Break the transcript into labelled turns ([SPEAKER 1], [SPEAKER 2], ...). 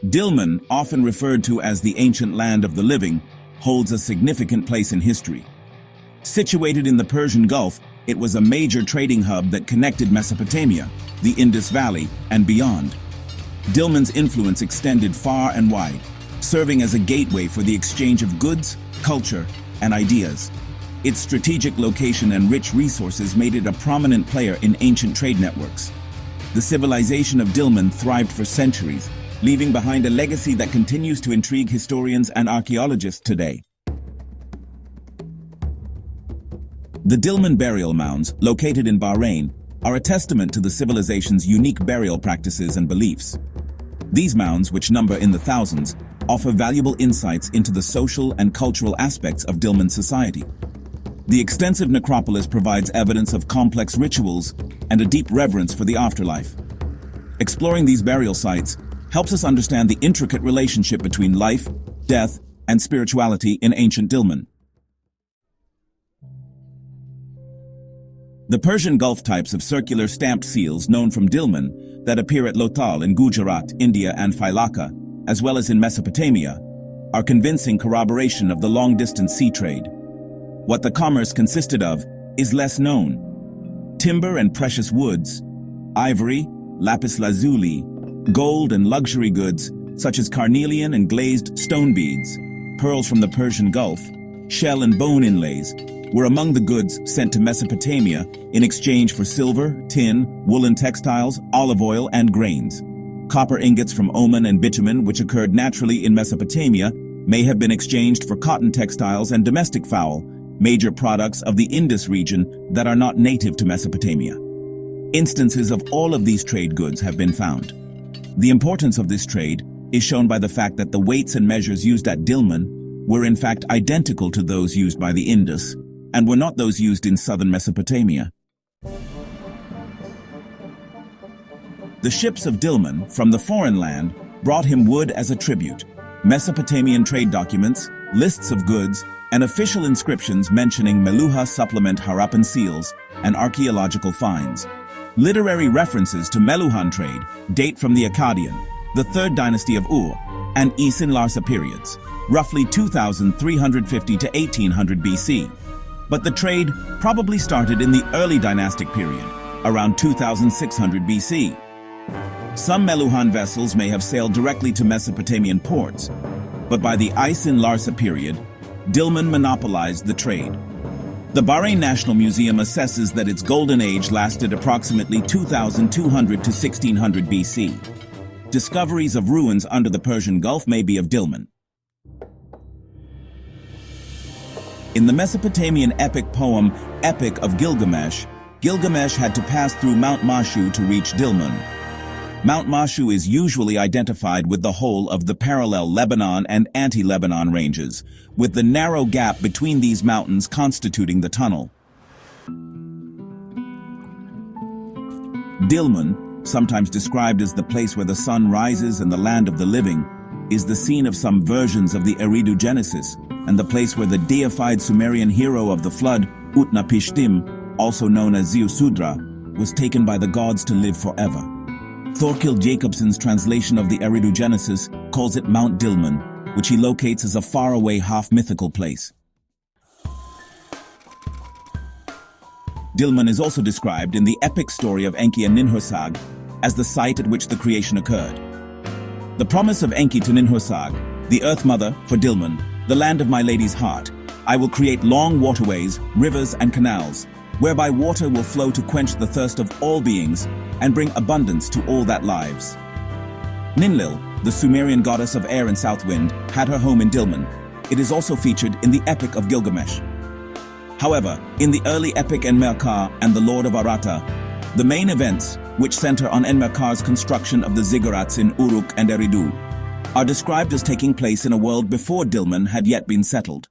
[SPEAKER 1] Dilmun, often referred to as the ancient land of the living, holds a significant place in history. Situated in the Persian Gulf, it was a major trading hub that connected Mesopotamia, the Indus Valley, and beyond. Dilmun's influence extended far and wide, serving as a gateway for the exchange of goods, culture, and ideas. Its strategic location and rich resources made it a prominent player in ancient trade networks. The civilization of Dilmun thrived for centuries, leaving behind a legacy that continues to intrigue historians and archaeologists today. The Dilmun burial mounds, located in Bahrain, are a testament to the civilization's unique burial practices and beliefs. These mounds, which number in the thousands, offer valuable insights into the social and cultural aspects of Dilmun society. The extensive necropolis provides evidence of complex rituals and a deep reverence for the afterlife. Exploring these burial sites helps us understand the intricate relationship between life, death, and spirituality in ancient Dilmun. The Persian Gulf types of circular stamped seals known from Dilmun that appear at Lothal in Gujarat, India, and Failaka, as well as in Mesopotamia, are convincing corroboration of the long-distance sea trade. What the commerce consisted of is less known. Timber and precious woods, ivory, lapis lazuli, gold and luxury goods such as carnelian and glazed stone beads, pearls from the Persian Gulf, shell and bone inlays, were among the goods sent to Mesopotamia in exchange for silver, tin, woolen textiles, olive oil, and grains. Copper ingots from Oman and bitumen, which occurred naturally in Mesopotamia, may have been exchanged for cotton textiles and domestic fowl, major products of the Indus region that are not native to Mesopotamia. Instances of all of these trade goods have been found. The importance of this trade is shown by the fact that the weights and measures used at Dilmun were in fact identical to those used by the Indus, and were not those used in southern Mesopotamia. The ships of Dilmun from the foreign land brought him wood as a tribute, Mesopotamian trade documents, lists of goods, and official inscriptions mentioning Meluha supplement Harappan seals and archaeological finds. Literary references to Meluhan trade date from the Akkadian, the 3rd dynasty of Ur, and Isin Larsa periods, roughly 2350 to 1800 BC. But the trade probably started in the early dynastic period, around 2600 BC. Some Meluhan vessels may have sailed directly to Mesopotamian ports, but by the Isin Larsa period, Dilmun monopolized the trade. The Bahrain National Museum assesses that its golden age lasted approximately 2200 to 1600 BC. Discoveries of ruins under the Persian Gulf may be of Dilmun. In the Mesopotamian epic poem Epic of Gilgamesh, Gilgamesh had to pass through Mount Mashu to reach Dilmun. Mount Mashu is usually identified with the whole of the parallel Lebanon and anti-Lebanon ranges, with the narrow gap between these mountains constituting the tunnel. Dilmun, sometimes described as the place where the sun rises and the land of the living, is the scene of some versions of the Eridu Genesis, and the place where the deified Sumerian hero of the flood, Utnapishtim, also known as Ziusudra, was taken by the gods to live forever. Thorkild Jacobson's translation of the Eridu Genesis calls it Mount Dilmun, which he locates as a faraway half-mythical place. Dilmun is also described in the epic story of Enki and Ninhursag as the site at which the creation occurred. The promise of Enki to Ninhursag, the Earth Mother for Dilmun, the land of my lady's heart, I will create long waterways, rivers, and canals, whereby water will flow to quench the thirst of all beings and bring abundance to all that lives. Ninlil, the Sumerian goddess of air and south wind, had her home in Dilmun. It is also featured in the Epic of Gilgamesh. However, in the early epic Enmerkar and the Lord of Aratta, the main events, which center on Enmerkar's construction of the ziggurats in Uruk and Eridu, are described as taking place in a world before Dilmun had yet been settled.